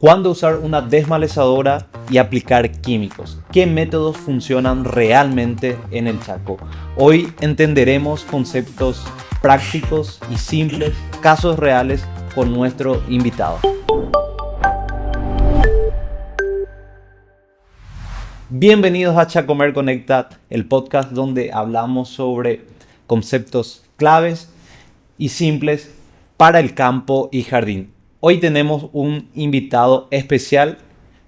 ¿Cuándo usar una desmalezadora y aplicar químicos? ¿Qué métodos funcionan realmente en el Chaco? Hoy entenderemos conceptos prácticos y simples, casos reales con nuestro invitado. Bienvenidos a Chacomer Conecta, el podcast donde hablamos sobre conceptos claves y simples para el campo y jardín. Hoy tenemos un invitado especial,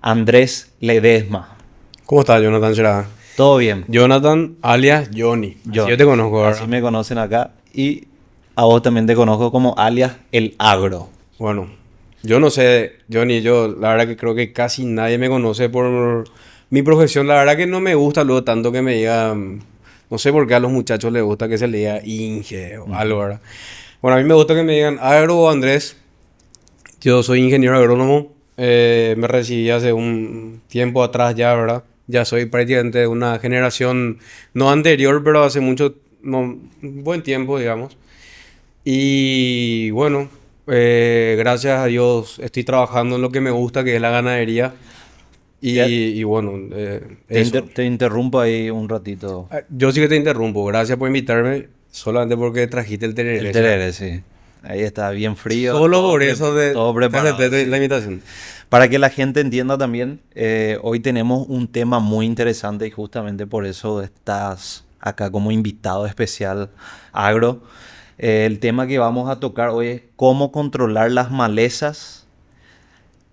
Andrés Ledesma. ¿Cómo estás, Jonathan Será? ¿Todo bien? Jonathan alias Johnny. Yo. Así yo te conozco ahora. Así me conocen acá y a vos también te conozco como alias El Agro. Bueno, yo no sé, Johnny, yo la verdad que creo que casi nadie me conoce por mi profesión. La verdad que no me gusta luego tanto que me digan, no sé por qué a los muchachos les gusta que se le diga Inge o algo, ¿verdad? Bueno, a mí me gusta que me digan Agro o Andrés. Yo soy ingeniero agrónomo, me recibí hace un tiempo atrás ya, ¿verdad? Ya soy prácticamente de una generación no anterior, pero hace mucho, no, un buen tiempo, digamos. Y bueno, gracias a Dios estoy trabajando en lo que me gusta, que es la ganadería. Y bueno, eso. Te interrumpo ahí un ratito. Yo sí que te interrumpo, gracias por invitarme, solamente porque trajiste el tereré. El tereré, sí. Ahí está bien frío. Solo por eso todo preparado, te acepté sí. la invitación. Para que la gente entienda también, hoy tenemos un tema muy interesante y justamente por eso estás acá como invitado especial, Agro. El tema que vamos a tocar hoy es cómo controlar las malezas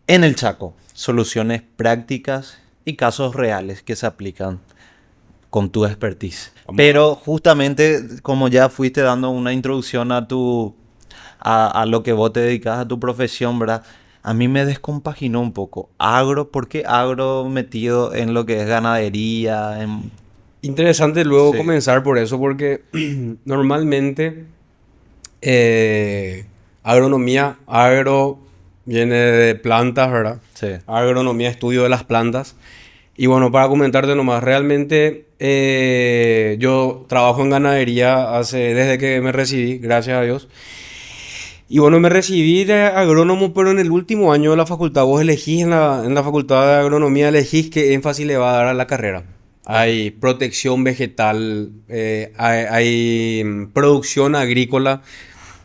en el Chaco. Soluciones prácticas y casos reales que se aplican con tu expertise. Pero justamente como ya fuiste dando una introducción a lo que vos te dedicas, a tu profesión, ¿verdad? A mí me descompaginó un poco. Agro, ¿por qué agro metido en lo que es ganadería? Interesante luego Sí. comenzar por eso, porque normalmente agronomía, agro viene de plantas, ¿verdad? Sí. Agronomía, estudio de las plantas. Y bueno, para comentarte nomás, realmente yo trabajo en ganadería desde que me recibí, gracias a Dios. Y bueno, me recibí de agrónomo, pero en el último año de la facultad, vos elegís en la facultad de agronomía, elegís qué énfasis le va a dar a la carrera. Hay protección vegetal, hay producción agrícola.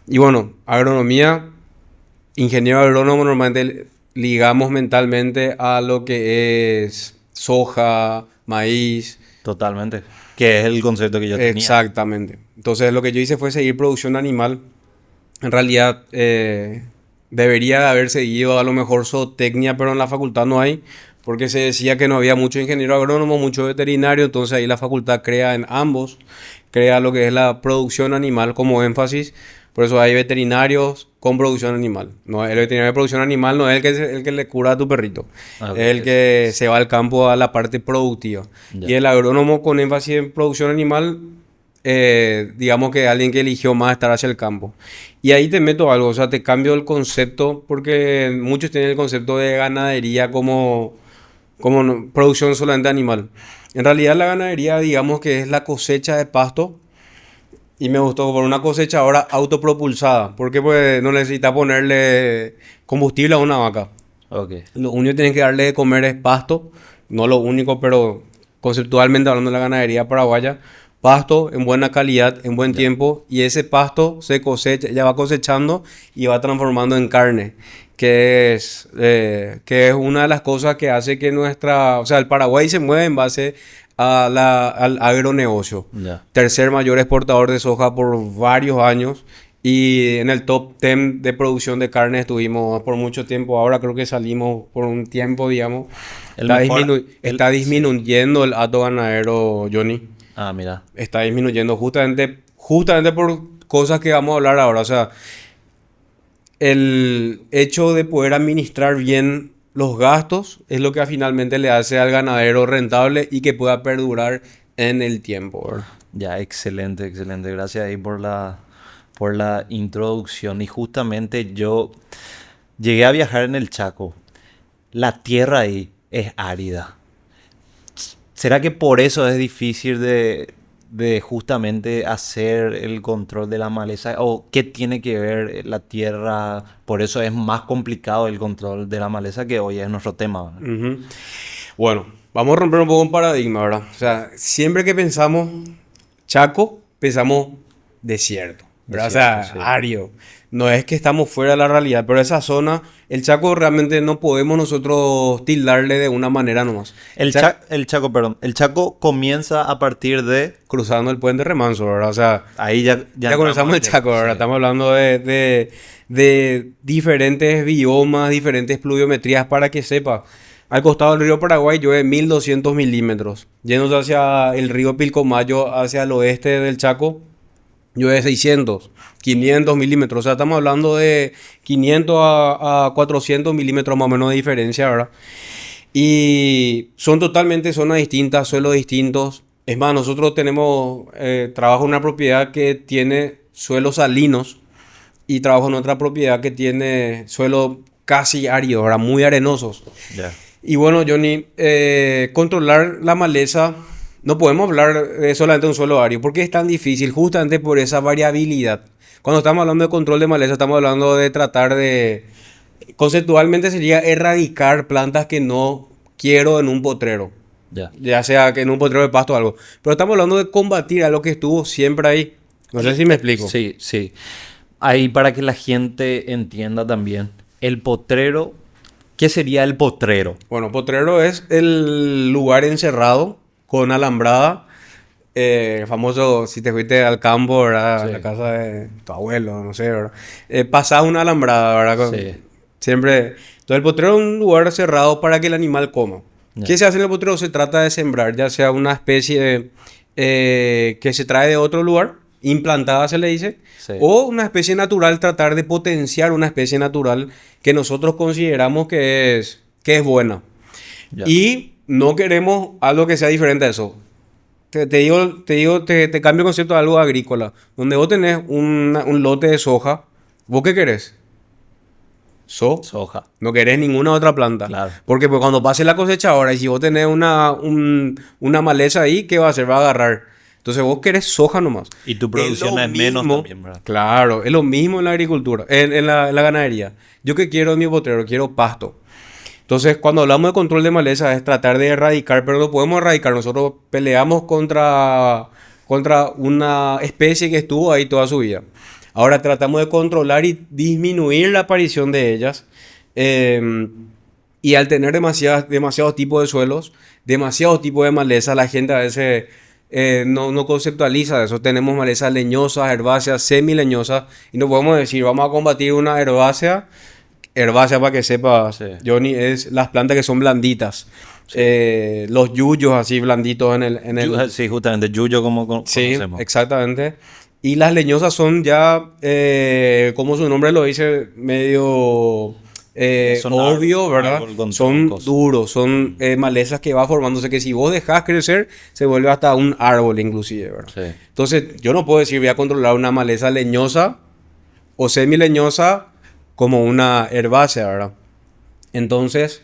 Y bueno, agronomía, ingeniero agrónomo, normalmente ligamos mentalmente a lo que es soja, maíz. Totalmente. Que es el concepto que yo tenía. Exactamente. Entonces lo que yo hice fue seguir producción animal. En realidad debería de haber seguido a lo mejor zootecnia, pero en la facultad no hay, porque se decía que no había mucho ingeniero agrónomo, mucho veterinario, entonces ahí la facultad crea en ambos, crea lo que es la producción animal como énfasis, por eso hay veterinarios con producción animal. No, el veterinario de producción animal no es el que le cura a tu perrito, Ah, es el que se va al campo a la parte productiva. Ya. Y el agrónomo con énfasis en producción animal, digamos que alguien que eligió más estar hacia el campo. Y ahí te meto algo, o sea, te cambio el concepto, porque muchos tienen el concepto de ganadería como producción solamente animal. En realidad la ganadería, digamos que es la cosecha de pasto, y me gustó por una cosecha ahora autopropulsada, porque pues no necesita ponerle combustible a una vaca. Ok. Lo único que tienen que darle de comer es pasto, no lo único, pero conceptualmente hablando de la ganadería paraguaya, pasto en buena calidad, en buen tiempo, y ese pasto se cosecha, ya va cosechando y va transformando en carne, que es una de las cosas que hace que o sea, el Paraguay se mueve en base al agronegocio. Ya. Tercer mayor exportador de soja por varios años. Y en el top 10 de producción de carne estuvimos por mucho tiempo. Ahora creo que salimos por un tiempo, digamos. Está disminuyendo el hato ganadero, Johnny. Ah, mira. Está disminuyendo justamente por cosas que vamos a hablar ahora. O sea, el hecho de poder administrar bien los gastos es lo que finalmente le hace al ganadero rentable y que pueda perdurar en el tiempo, ¿verdad? Ya, excelente, excelente. Gracias ahí por la introducción. Y justamente yo llegué a viajar en el Chaco. La tierra ahí es árida. ¿Será que por eso es difícil de justamente hacer el control de la maleza? ¿O qué tiene que ver la tierra? Por eso es más complicado el control de la maleza, que hoy es nuestro tema, ¿verdad? Ujú. Bueno, vamos a romper un poco un paradigma, ¿verdad? O sea, siempre que pensamos Chaco, pensamos desierto, ¿verdad? O sea, Desierto, sí. árido. No es que estamos fuera de la realidad, pero esa zona, el Chaco realmente no podemos nosotros tildarle de una manera nomás. El Chaco, perdón. El Chaco comienza a partir de... Cruzando el puente Remanso, ¿verdad? O sea, Ahí ya ya entramos comenzamos al el Chaco, desierto, ¿verdad? sí. Estamos hablando de diferentes biomas, diferentes pluviometrías para que sepa. Al costado del río Paraguay llueve 1200 milímetros. Yéndose hacia el río Pilcomayo, hacia el oeste del Chaco, llueve 600, 500 milímetros. O sea, estamos hablando de 500 a 400 milímetros más o menos de diferencia, ¿verdad? Y son totalmente zonas distintas, suelos distintos. Es más, nosotros tenemos, trabajo en una propiedad que tiene suelos salinos y trabajo en otra propiedad que tiene suelos casi áridos, ¿verdad? Muy arenosos. Ya. Y bueno, Johnny, controlar la maleza, no podemos hablar solamente de un suelo árido, porque es tan difícil justamente por esa variabilidad. Cuando estamos hablando de control de maleza, estamos hablando de tratar de, conceptualmente sería erradicar plantas que no quiero en un potrero, Ya. ya sea que en un potrero de pasto o algo. Pero estamos hablando de combatir a lo que estuvo siempre ahí. No sé si me explico. Sí, sí. Ahí para que la gente entienda también. El potrero, ¿qué sería el potrero? Bueno, potrero es el lugar encerrado con alambrada. Famoso, si te fuiste al campo, ¿verdad? A Sí. la casa de tu abuelo, no sé, ¿verdad? Pasás una alambrada, ¿verdad? Sí. Siempre. Entonces, el potrero es un lugar cerrado para que el animal coma. Ya. ¿Qué se hace en el potrero? Se trata de sembrar, ya sea una especie que se trae de otro lugar, implantada se le dice, Sí. o una especie natural, tratar de potenciar una especie natural que nosotros consideramos que es buena. Ya. Y no queremos algo que sea diferente a eso. Te cambio el concepto de algo agrícola. Donde vos tenés un lote de soja, ¿vos qué querés? Soja. No querés ninguna otra planta. Claro. Porque pues, cuando pase la cosecha ahora, y si vos tenés una maleza ahí, ¿qué va a hacer? Va a agarrar. Entonces vos querés soja nomás. Y tu producción lo es menos mismo, también, ¿verdad? claro, es lo mismo en la agricultura, en la ganadería. Yo qué quiero en mi potrero, quiero pasto. Entonces, cuando hablamos de control de maleza es tratar de erradicar, pero no podemos erradicar. Nosotros peleamos contra una especie que estuvo ahí toda su vida. Ahora tratamos de controlar y disminuir la aparición de ellas. Y al tener demasiados tipos de suelos, demasiados tipos de maleza, la gente a veces no conceptualiza eso. Tenemos malezas leñosas, herbáceas, semileñosas, y no podemos decir, vamos a combatir una herbácea. Herbácea, para que sepa, Sí. Johnny, es las plantas que son blanditas. Los yuyos así blanditos Sí, justamente. Yuyo, como Sí, conocemos. exactamente. Y las leñosas son ya, como su nombre lo dice, medio Son obvio, ¿verdad? árbol con Son troncos. duros, son malezas que va formándose que si vos dejás crecer, se vuelve hasta un árbol inclusive, ¿verdad? Sí. Entonces, yo no puedo decir voy a controlar una maleza leñosa o semileñosa como una herbácea, ¿verdad? Entonces,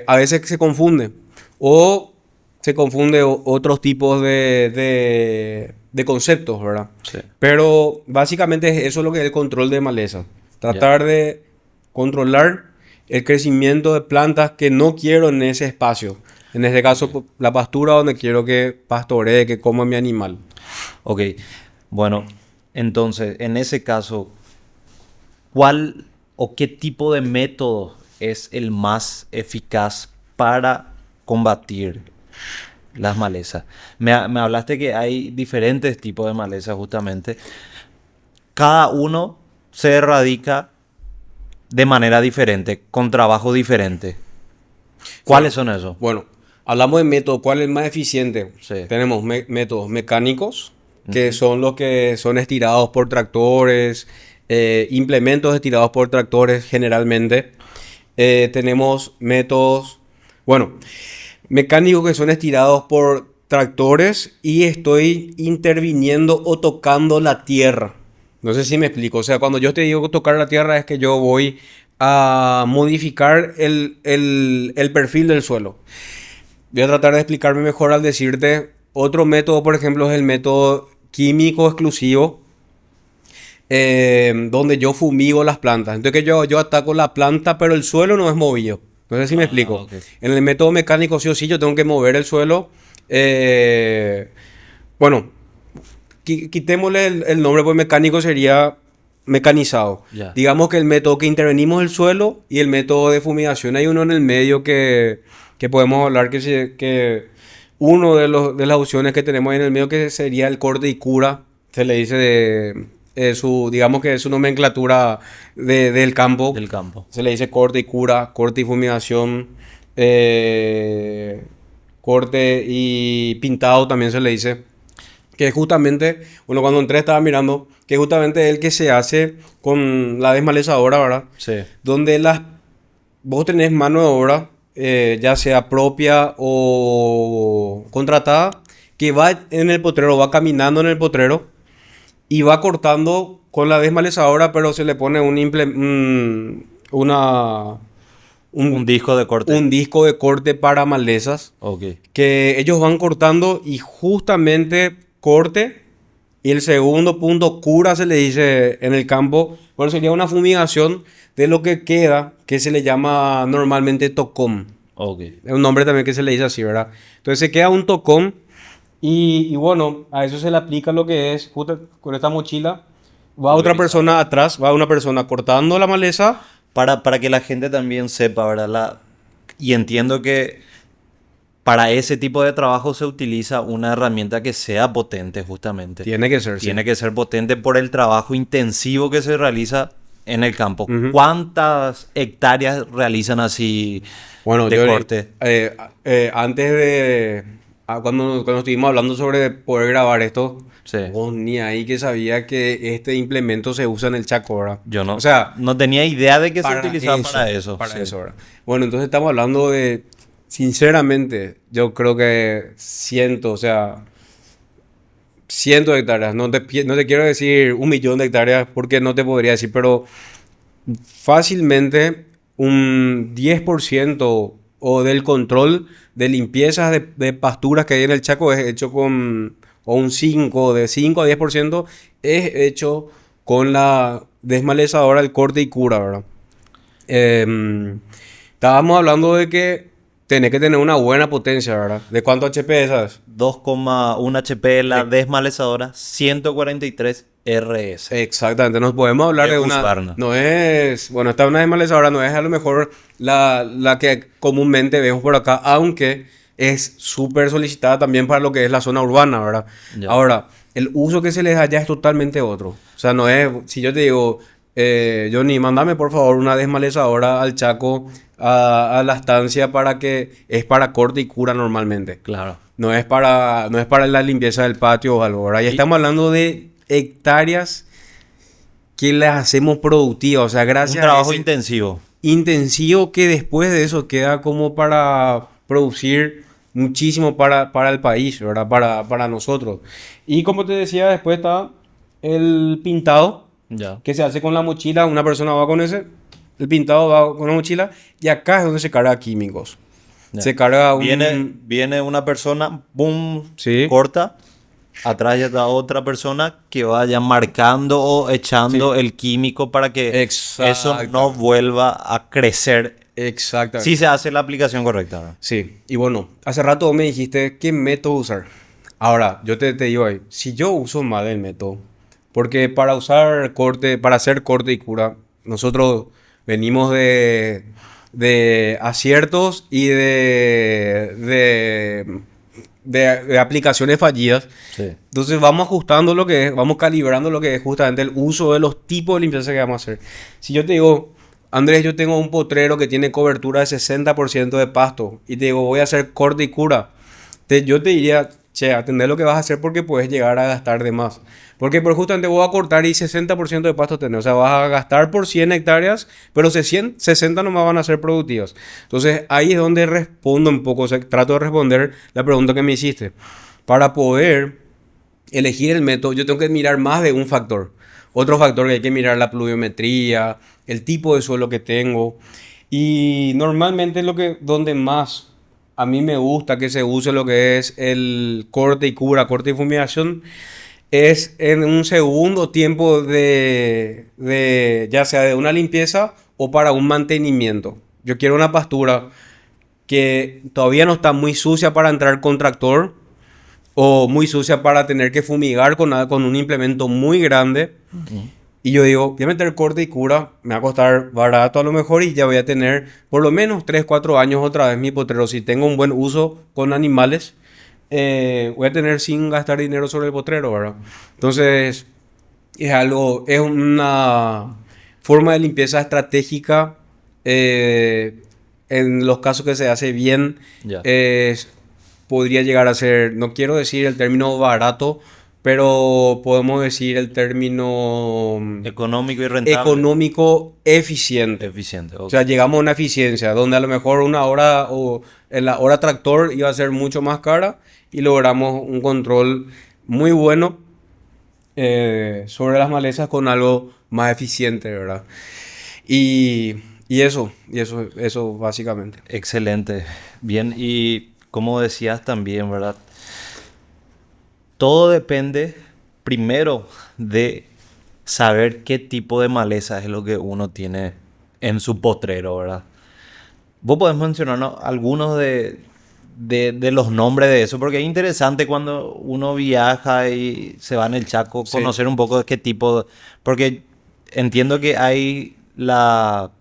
a veces se confunde. O se confunde otros tipos de conceptos, ¿verdad? Sí. Pero básicamente eso es lo que es el control de maleza. Tratar de controlar el crecimiento de plantas que no quiero en ese espacio. En este caso, la pastura donde quiero que pastoree, que coma mi animal. Ok. Bueno, entonces, en ese caso, ¿cuál o qué tipo de método es el más eficaz para combatir las malezas? Me hablaste que hay diferentes tipos de malezas justamente. Cada uno se erradica de manera diferente, con trabajo diferente. ¿Cuáles son esos? Bueno, hablamos de método. ¿Cuál es el más eficiente? Sí. Tenemos métodos mecánicos, que son los que son estirados por tractores, implementos estirados por tractores generalmente. Tenemos métodos, bueno, mecánicos que son estirados por tractores y estoy interviniendo o tocando la tierra. No sé si me explico. O sea, cuando yo te digo tocar la tierra es que yo voy a modificar el perfil del suelo. Voy a tratar de explicarme mejor al decirte Otro método, por ejemplo, es el método químico exclusivo, donde yo fumigo las plantas. Entonces que yo ataco la planta, pero el suelo no es movido. No sé si me explico. Ok. En el método mecánico sí o sí yo tengo que mover el suelo. Bueno, quitémosle el nombre, pues mecánico sería mecanizado. Ya. Digamos que el método que intervenimos el suelo y el método de fumigación. Hay uno en el medio que podemos hablar que uno de las opciones que tenemos ahí en el medio que sería el corte y cura. Se le dice digamos que es su nomenclatura del campo. Del campo. Se le dice corte y cura, corte y fumigación, eh, corte y pintado también se le dice. Que es justamente, bueno, cuando entré estaba mirando, que es justamente el que se hace con la desmalezadora, ¿verdad? Sí. Donde vos tenés mano de obra, ya sea propia o contratada, que va en el potrero, va caminando en el potrero y va cortando con la desmalezadora, pero se le pone Un disco de corte. un disco de corte para malezas Ok. que ellos van cortando y justamente corte y el segundo punto cura se le dice en el campo. Bueno, sería una fumigación de lo que queda, que se le llama normalmente tocón. Ok. Es un nombre también que se le dice así, ¿verdad? Entonces se queda un tocón y bueno, a eso se le aplica lo que es, justo con esta mochila, va otra persona atrás, va una persona cortando la maleza. Para que la gente también sepa, ¿verdad? Y entiendo que para ese tipo de trabajo se utiliza una herramienta que sea potente, justamente. Tiene que ser, sí. Tiene que ser potente por el trabajo intensivo que se realiza en el campo. Ujú. ¿Cuántas hectáreas realizan así Bueno, de corte? Antes cuando estuvimos hablando sobre poder grabar esto, Sí. vos ni ahí que sabía que este implemento se usa en el Chaco, ¿verdad? Yo no, O sea, no tenía idea de que se utilizaba para eso. Para Sí. eso, ¿verdad? Bueno, entonces estamos hablando de, sinceramente, yo creo que cientos de hectáreas. No te quiero decir 1 millón de hectáreas porque no te podría decir, pero fácilmente un 10% o del control de limpiezas de pasturas que hay en el Chaco es hecho o de 5 a 10% es hecho con la desmalezadora, el corte y cura, ¿verdad? Estábamos hablando de que tenés que tener una buena potencia, ¿verdad? ¿De cuánto HP sabes? 2,1 HP la desmalezadora, 143 RS. Exactamente, nos podemos hablar De de una... Husqvarna. No es... Bueno, esta una desmalezadora no es a lo mejor la que comúnmente vemos por acá, aunque es súper solicitada también para lo que es la zona urbana, ¿verdad? Ya. Ahora, el uso que se les da ya es totalmente otro. O sea, no es... Si yo te digo, Johnny, mándame por favor una desmalezadora al Chaco, a la estancia para que... Es para corte y cura normalmente. Claro. No es para la limpieza del patio o algo, ¿verdad? Y estamos hablando de hectáreas que las hacemos productivas, o sea, Un gracias trabajo a ese intensivo. intensivo que después de eso queda como para producir muchísimo para el país, ¿verdad? Para nosotros. Y como te decía, después está el pintado, Ya. que se hace con la mochila, una persona va con el pintado va con la mochila, y acá es donde se carga químicos. Ya. Se carga Viene una persona, boom, Sí. corta. Atrás ya está otra persona que vaya marcando o echando el químico para que eso no vuelva a crecer. Exactamente. Si se hace la aplicación correcta, ¿verdad? Sí, y bueno, hace rato vos me dijiste qué método usar. Ahora, yo te digo ahí, si yo uso mal el método, porque para hacer corte y cura, nosotros venimos de aciertos y de aplicaciones fallidas. Sí. Entonces vamos ajustando lo que es, vamos calibrando lo que es justamente el uso de los tipos de limpieza que vamos a hacer. Si yo te digo, Andrés, yo tengo un potrero que tiene cobertura de 60% de pasto y te digo, voy a hacer corte y cura, yo te diría, che, atender lo que vas a hacer porque puedes llegar a gastar de más. Porque justamente voy a cortar y 60% de pasto tenés. O sea, vas a gastar por 100 hectáreas, pero 60 nomás van a ser productivas. Entonces, ahí es donde respondo un poco, o sea, trato de responder la pregunta que me hiciste. Para poder elegir el método, yo tengo que mirar más de un factor. Otro factor que hay que mirar la pluviometría, el tipo de suelo que tengo. Y normalmente donde más a mí me gusta que se use lo que es el corte y cura, corte y fumigación, es en un segundo tiempo ya sea de una limpieza o para un mantenimiento. Yo quiero una pastura que todavía no está muy sucia para entrar con tractor o muy sucia para tener que fumigar con un implemento muy grande. Ujú. Y yo digo, voy a meter corte y cura, me va a costar barato a lo mejor y ya voy a tener por lo menos 3 4 años otra vez mi potrero. Si tengo un buen uso con animales, voy a tener sin gastar dinero sobre el potrero, ¿verdad? Entonces, es una forma de limpieza estratégica. En los casos que se hace bien, Ya. podría llegar a ser, no quiero decir el término barato, pero podemos decir el término Económico y rentable. económico eficiente. Eficiente, O ok. sea, llegamos a una eficiencia donde a lo mejor una hora o en la hora tractor iba a ser mucho más cara y logramos un control muy bueno sobre las malezas con algo más eficiente, ¿verdad? Y, eso básicamente. Excelente. Bien, y como decías también, ¿verdad? Todo depende primero de saber qué tipo de maleza es lo que uno tiene en su potrero, ¿verdad? Vos podés mencionarnos algunos de los nombres de eso, porque es interesante cuando uno viaja y se va en el Chaco, Sí. conocer un poco de qué tipo, porque entiendo que hay la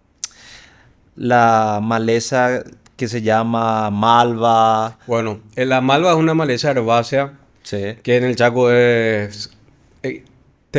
maleza que se llama malva, Bueno, la malva es una maleza herbácea sí, que en el Chaco es... eh,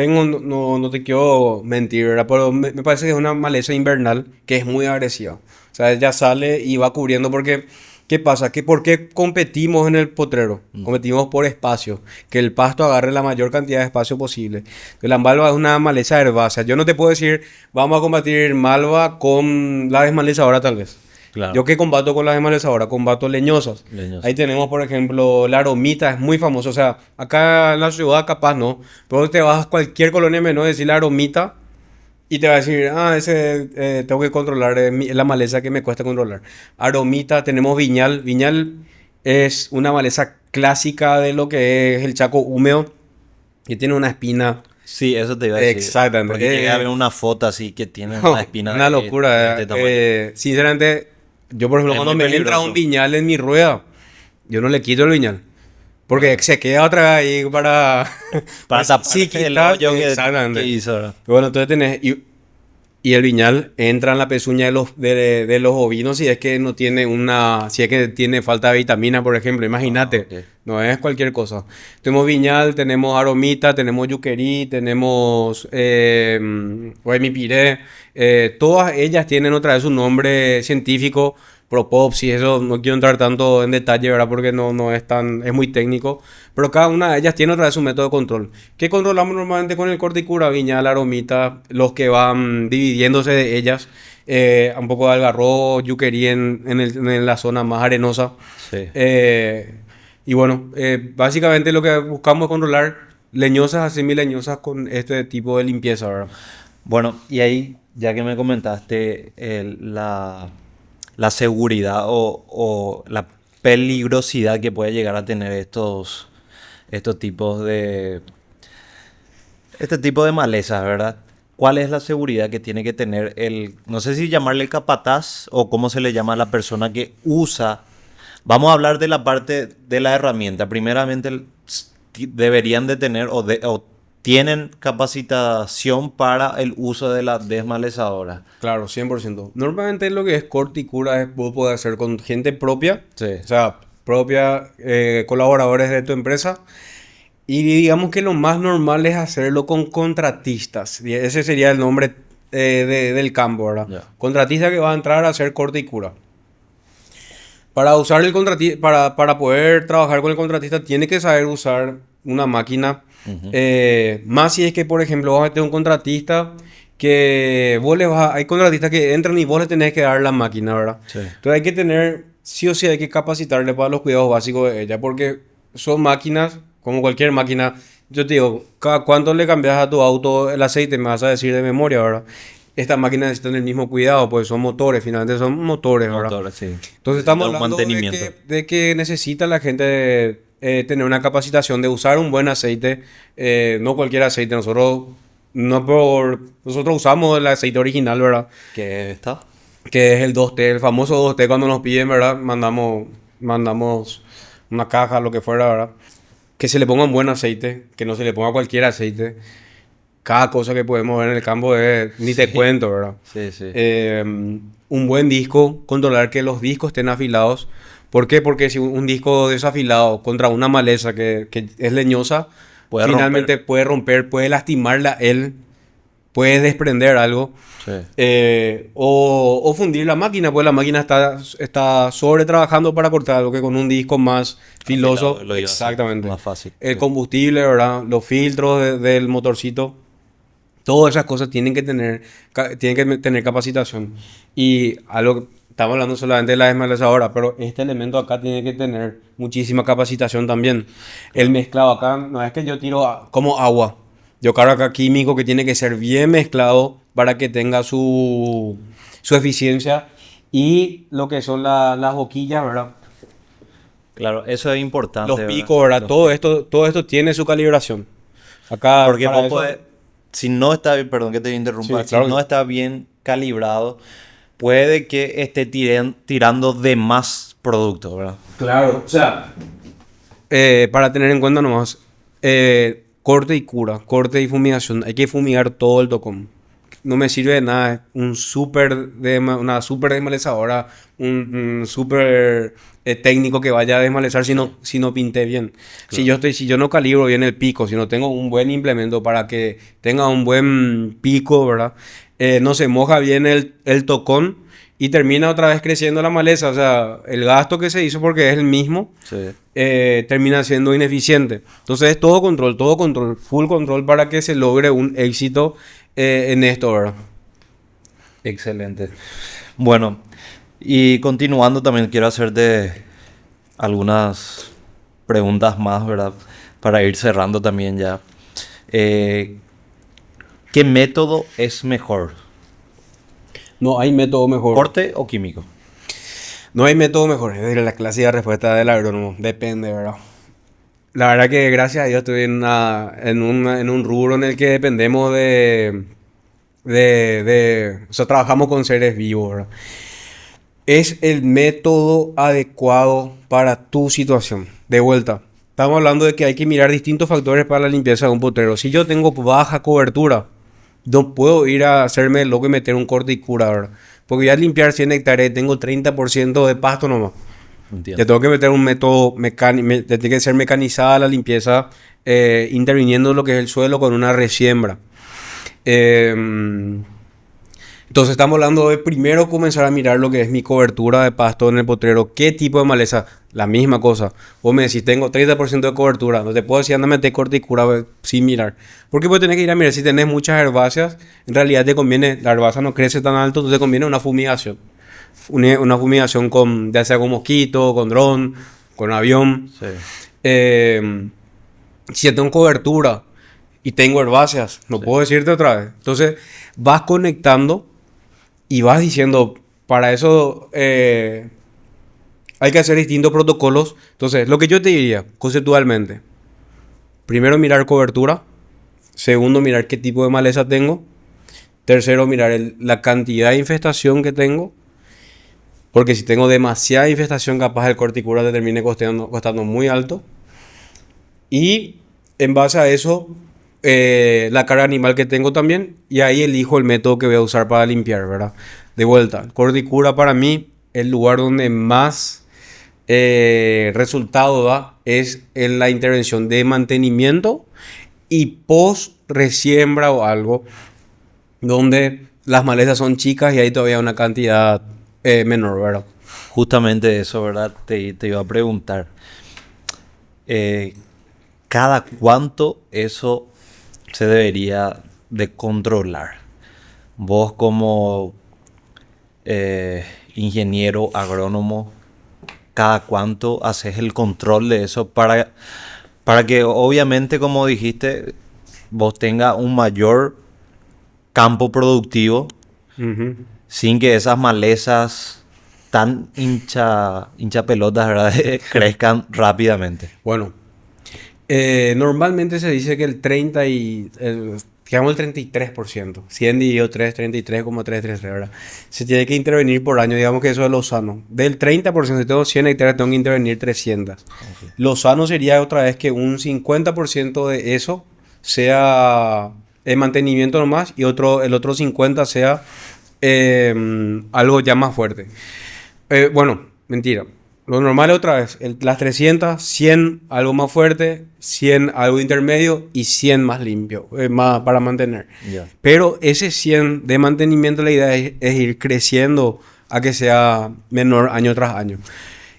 no te quiero mentir, ¿verdad? Pero me parece que es una maleza invernal que es muy agresiva. O sea, ella sale y va cubriendo porque... ¿Qué pasa? ¿Por qué competimos en el potrero? Competimos por espacio, que el pasto agarre la mayor cantidad de espacio posible. Entonces, la malva es una maleza herbácea. Yo no te puedo decir, vamos a combatir malva con la desmalezadora tal vez. claro, Yo que combato con la desmalezadora, combato leñosas. leñosa. Ahí tenemos, por ejemplo, la aromita, es muy famosa. O sea, acá en la ciudad capaz no, pero te vas a cualquier colonia menor y decir la aromita y te va a decir, ese tengo que controlar, es la maleza que me cuesta controlar. Aromita, tenemos viñal. Viñal es una maleza clásica de lo que es el Chaco húmedo, que tiene una espina. Sí, eso te iba a decir. Exactamente. Porque llegué a ver una foto así que tiene una No, espina una de locura. este tamaño. Sinceramente, yo por ejemplo Es cuando muy me entra peligroso. un viñal en mi rueda, yo no le quito el viñal. Porque se queda otra vez ahí para... Para tapar si el quitas, hoyo que exactamente. hizo, ¿verdad? Bueno, entonces tenés... Y el viñal entra en la pezuña de los ovinos si es que no tiene si es que tiene falta de vitamina, por ejemplo. Imagínate, Ok. no es cualquier cosa. Tenemos viñal, tenemos aromita, tenemos yuquerí, tenemos guaymipiré. Todas ellas tienen otra vez un nombre científico, Propopsis, eso no quiero entrar tanto en detalle, ¿verdad? Porque no es es muy técnico. Pero cada una de ellas tiene otra vez su método de control. ¿Qué controlamos normalmente con el corte y cura? Viñal, aromita, los que van dividiéndose de ellas. Un poco de algarrobo, yuquerí en la zona más arenosa. Sí. Y bueno, básicamente lo que buscamos es controlar leñosas a semileñosas con este tipo de limpieza, ¿verdad? Bueno, y ahí, ya que me comentaste la seguridad o la peligrosidad que puede llegar a tener estos tipos este tipo de malezas, ¿verdad? ¿Cuál es la seguridad que tiene que tener no sé si llamarle el capataz o cómo se le llama a la persona que usa? Vamos a hablar de la parte de la herramienta. Primeramente, deberían de tener o tienen capacitación para el uso de la desmalezadora. Claro, 100%. Normalmente lo que es corte y cura vos podés hacer con gente propia, Sí. o sea, propia, colaboradores de tu empresa. Y digamos que lo más normal es hacerlo con contratistas. Y ese sería el nombre del campo, ¿verdad? Ya. Contratista que va a entrar a hacer corte y cura. Para usar el contratista, para poder trabajar con el contratista, tiene que saber usar una máquina. Ujú. Más si es que, por ejemplo, vas a meter un contratista que vos le vas hay contratistas que entran y vos le tenés que dar la máquina, ¿verdad? Sí. Entonces hay que tener, sí o sí hay que capacitarle para los cuidados básicos de ella, porque son máquinas, como cualquier máquina. Yo te digo, ¿cada cuánto le cambias a tu auto el aceite? Me vas a decir de memoria, ¿verdad? estas máquinas necesitan el mismo cuidado, pues son motores, finalmente son motores, ¿verdad? Motores, sí. Entonces Necesita estamos un hablando mantenimiento. de que necesita la gente tener una capacitación de usar un buen aceite, no cualquier aceite. Nosotros usamos el aceite original, ¿verdad? ¿Qué está? Que es el 2T, el famoso 2T cuando nos piden, ¿verdad? Mandamos una caja, lo que fuera, ¿verdad? Que se le ponga un buen aceite, que no se le ponga cualquier aceite. Cada cosa que podemos ver en el campo es, ni te Sí. cuento, ¿verdad? Sí, sí. Un buen disco, controlar que los discos estén afilados. ¿Por qué? Porque si un disco desafilado contra una maleza que es leñosa, Puede finalmente puede romper, puede lastimarla él, puede desprender algo. Sí. O fundir la máquina, pues la máquina está sobre trabajando para cortar algo que con un disco más filoso. Afilado, lo iba a hacer Exactamente. más fácil. El Sí. combustible, ¿verdad? Los filtros del motorcito. Todas esas cosas tienen que tener capacitación. Y algo, estamos hablando solamente de la desmalezadora, pero este elemento acá tiene que tener muchísima capacitación también. El mezclado acá, no es que yo tiro como agua. Yo cargo acá químico que tiene que ser bien mezclado para que tenga su eficiencia. Y lo que son las boquillas, ¿verdad? Claro, eso es importante, Los ¿verdad? picos, ¿verdad? Los Todo esto tiene su calibración. Acá, Porque para vos eso... podés, si no está bien, perdón que te interrumpa, Sí, si claro. no está bien calibrado, puede que esté tirando de más producto, ¿verdad? Claro, o sea, para tener en cuenta nomás, corte y cura, corte y fumigación. Hay que fumigar todo el tocón. No me sirve de nada una super desmalezadora, un super técnico que vaya a desmalezar si no pinté bien. Si yo no calibro bien el pico, si no tengo un buen implemento para que tenga un buen pico, ¿verdad? No se moja bien el tocón y termina otra vez creciendo la maleza. O sea, el gasto que se hizo porque es el mismo Sí. termina siendo ineficiente. Entonces es todo control, full control para que se logre un éxito en esto, ¿verdad? Excelente. Bueno, y continuando también quiero hacerte algunas preguntas más, ¿verdad? Para ir cerrando también ya. Eh, ¿Qué método es mejor? No hay método mejor. ¿Corte o químico? No hay método mejor. Es la clásica respuesta del agrónomo. Depende, ¿verdad? La verdad que gracias a Dios estoy en un rubro en el que dependemos o sea, trabajamos con seres vivos, ¿verdad? Es el método adecuado para tu situación. De vuelta, estamos hablando de que hay que mirar distintos factores para la limpieza de un potrero. Si yo tengo baja cobertura, no puedo ir a hacerme loco y meter un corte y cura, ¿verdad? Porque ya limpiar 100 hectáreas tengo 30% de pasto nomás. Entiendo. Ya tengo que meter un método mecánico, tiene que ser mecanizada la limpieza, interviniendo lo que es el suelo con una resiembra. Entonces estamos hablando de primero comenzar a mirar lo que es mi cobertura de pasto en el potrero. ¿Qué tipo de maleza? La misma cosa. Vos me decís, tengo 30% de cobertura. No te puedo decir, anda a meter corte y cura sin mirar. Porque pues tenés que ir a mirar. Si tenés muchas herbáceas, en realidad te conviene, la herbácea no crece tan alto, entonces te conviene una fumigación. Una fumigación ya sea con mosquito, con dron, con avión. Sí. Si yo tengo cobertura y tengo herbáceas, no puedo decirte otra vez. Entonces vas conectando y vas diciendo, para eso hay que hacer distintos protocolos. Entonces, lo que yo te diría conceptualmente, primero mirar cobertura, segundo mirar qué tipo de maleza tengo, tercero mirar la cantidad de infestación que tengo, porque si tengo demasiada infestación capaz el corticura te termine costando muy alto. Y en base a eso, la carga animal que tengo también, y ahí elijo el método que voy a usar para limpiar, ¿verdad? De vuelta, corticura para mí, el lugar donde más resultado da es en la intervención de mantenimiento y post resiembra o algo, donde las malezas son chicas y hay todavía una cantidad menor, ¿verdad? Justamente eso, ¿verdad? Te iba a preguntar. ¿Cada cuánto eso se debería de controlar? Vos como ingeniero agrónomo, ¿cada cuánto haces el control de eso para que obviamente, como dijiste, vos tengas un mayor campo productivo Ujú. sin que esas malezas tan hincha pelotas, ¿verdad? crezcan rápidamente. Bueno, normalmente se dice que digamos el 33%, 100 dividido 3, 33,333, ¿verdad? Se tiene que intervenir por año, digamos que eso es lo sano. Del 30%, si tengo 100 hectáreas, tengo que intervenir 300. Ok. Lo sano sería otra vez que un 50% de eso sea el mantenimiento nomás y el otro 50% sea algo ya más fuerte. Bueno, mentira. Lo normal es otra vez, las 300, 100 algo más fuerte, 100 algo intermedio y 100 más limpio, más para mantener. Ya. Pero ese 100 de mantenimiento, la idea es ir creciendo a que sea menor año tras año.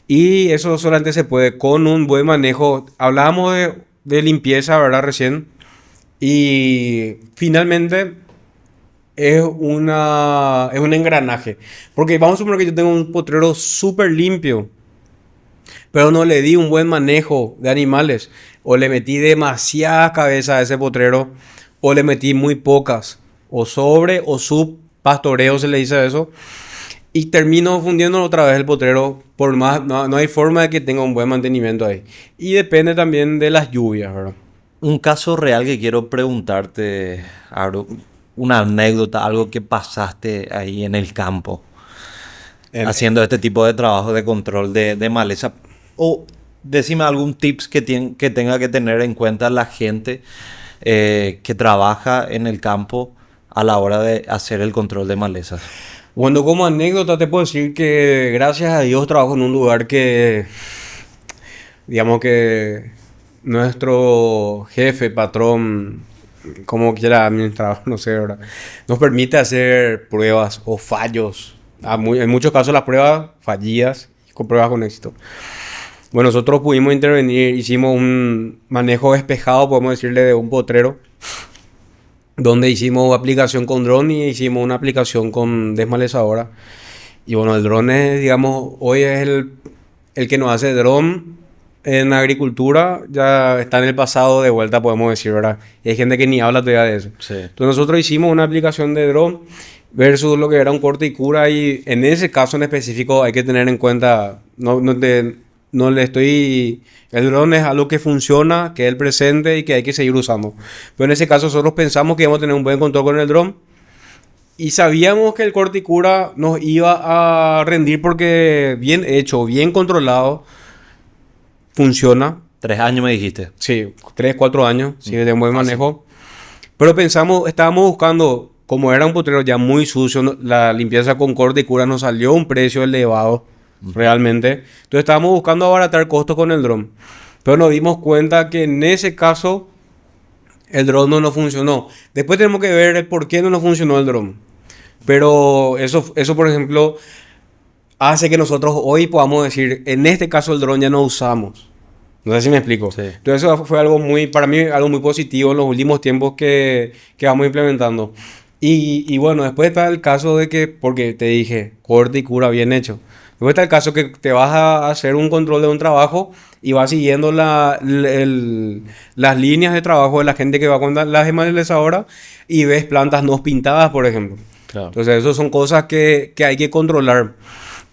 Y eso solamente se puede con un buen manejo. Hablábamos de limpieza, ¿verdad? Recién. Y finalmente es un engranaje. Porque vamos a suponer que yo tengo un potrero súper limpio, pero no le di un buen manejo de animales, o le metí demasiadas cabezas a ese potrero, o le metí muy pocas, o sobre o sub pastoreo se le dice eso, y termino fundiendo otra vez el potrero, por más, no hay forma de que tenga un buen mantenimiento ahí. Y depende también de las lluvias, ¿verdad? Un caso real que quiero preguntarte, Aro, una anécdota, algo que pasaste ahí en el campo, En- haciendo este tipo de trabajo de control de maleza. O decime algún tips que tenga que tener en cuenta la gente que trabaja en el campo a la hora de hacer el control de malezas. Bueno, como anécdota te puedo decir que gracias a Dios trabajo en un lugar que, digamos que nuestro jefe, patrón, como quiera administrar, no sé, ¿verdad? Nos permite hacer pruebas o fallos. En muchos casos las pruebas fallidas, con pruebas con éxito. Bueno, nosotros pudimos intervenir, hicimos un manejo despejado, podemos decirle, de un potrero, donde hicimos aplicación con dron y hicimos una aplicación con desmalezadora. Y bueno, el dron es, digamos, hoy es el que nos hace dron en agricultura, ya está en el pasado de vuelta, podemos decir, ¿verdad? Y hay gente que ni habla todavía de eso. Sí. Entonces nosotros hicimos una aplicación de dron versus lo que era un corte y cura, y en ese caso en específico hay que tener en cuenta, no le estoy... El dron es algo que funciona, que es el presente y que hay que seguir usando. Pero en ese caso nosotros pensamos que íbamos a tener un buen control con el dron y sabíamos que el corte y cura nos iba a rendir porque bien hecho, bien controlado, funciona. 3 años me dijiste. Sí, 3, 4 años, sí, de buen manejo. Pero estábamos buscando, como era un potrero ya muy sucio, la limpieza con corte y cura nos salió un precio elevado, realmente. Entonces estábamos buscando abaratar costos con el dron. Pero nos dimos cuenta que en ese caso el dron no nos funcionó. Después tenemos que ver el por qué no nos funcionó el dron. Pero eso, por ejemplo, hace que nosotros hoy podamos decir, en este caso el dron ya no usamos. No sé si me explico. Sí. Entonces eso fue algo para mí, algo muy positivo en los últimos tiempos que vamos implementando. Y bueno, después está el caso de que, porque te dije, corte y cura bien hecho. Después está el caso que te vas a hacer un control de un trabajo y vas siguiendo las líneas de trabajo de la gente que va con las desmalezadoras y ves plantas no pintadas, por ejemplo. Claro. Entonces, eso son cosas que hay que controlar.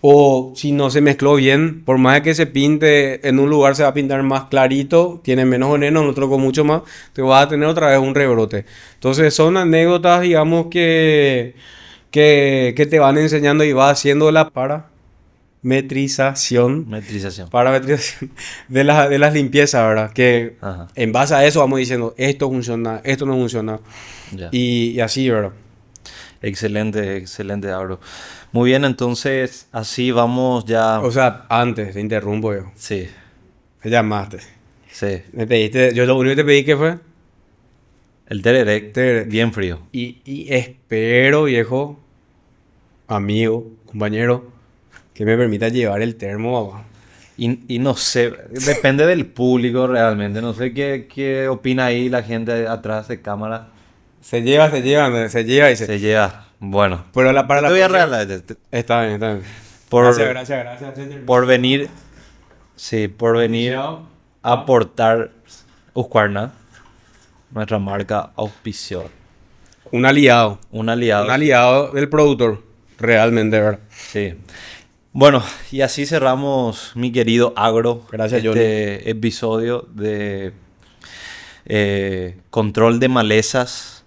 O si no se mezcló bien, por más que se pinte, en un lugar se va a pintar más clarito, tiene menos veneno, en otro con mucho más, te vas a tener otra vez un rebrote. Entonces, son anécdotas, digamos, que te van enseñando y vas haciendo la parametrización Metrización. parametrización de las limpiezas, ¿verdad? Que Ajá. en base a eso vamos diciendo, esto funciona, esto no funciona. Ya. Y así, ¿verdad? Excelente, excelente, Abro. Muy bien, entonces así vamos ya. O sea, antes, te interrumpo yo. Sí, Me llamaste. sí. Me pediste, yo lo único que te pedí que fue. El tereré, Tereré. bien frío. Y espero, viejo, amigo, compañero, que me permita llevar el termo, papá. Y no sé, depende del público realmente. No sé qué opina ahí la gente atrás de cámara. Se lleva y se. Se lleva. Bueno, Pero para te la voy a próxima- regalar Está bien, está bien. por, Gracias. por venir. Sí, por venir a aportar Husqvarna, nuestra marca auspició. Un aliado. Un aliado. Un aliado del productor. Realmente, ¿verdad? Sí. Bueno, y así cerramos, mi querido Agro, Gracias, este episodio de control de malezas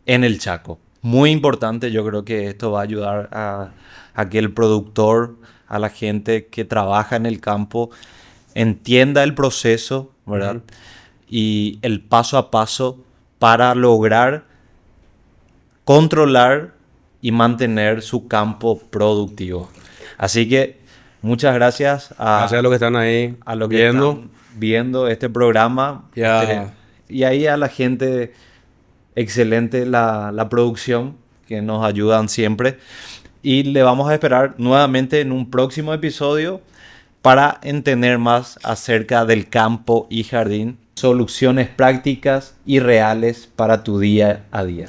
en el Chaco. Muy importante, yo creo que esto va a ayudar a que el productor, a la gente que trabaja en el campo, entienda el proceso, ¿verdad? Ujú. Y el paso a paso para lograr controlar y mantener su campo productivo. Así que muchas gracias Gracias a los que están ahí a los que viendo. están viendo este programa. Ya. Y ahí a la gente, excelente la producción, que nos ayudan siempre. Y le vamos a esperar nuevamente en un próximo episodio para entender más acerca del campo y jardín, soluciones prácticas y reales para tu día a día.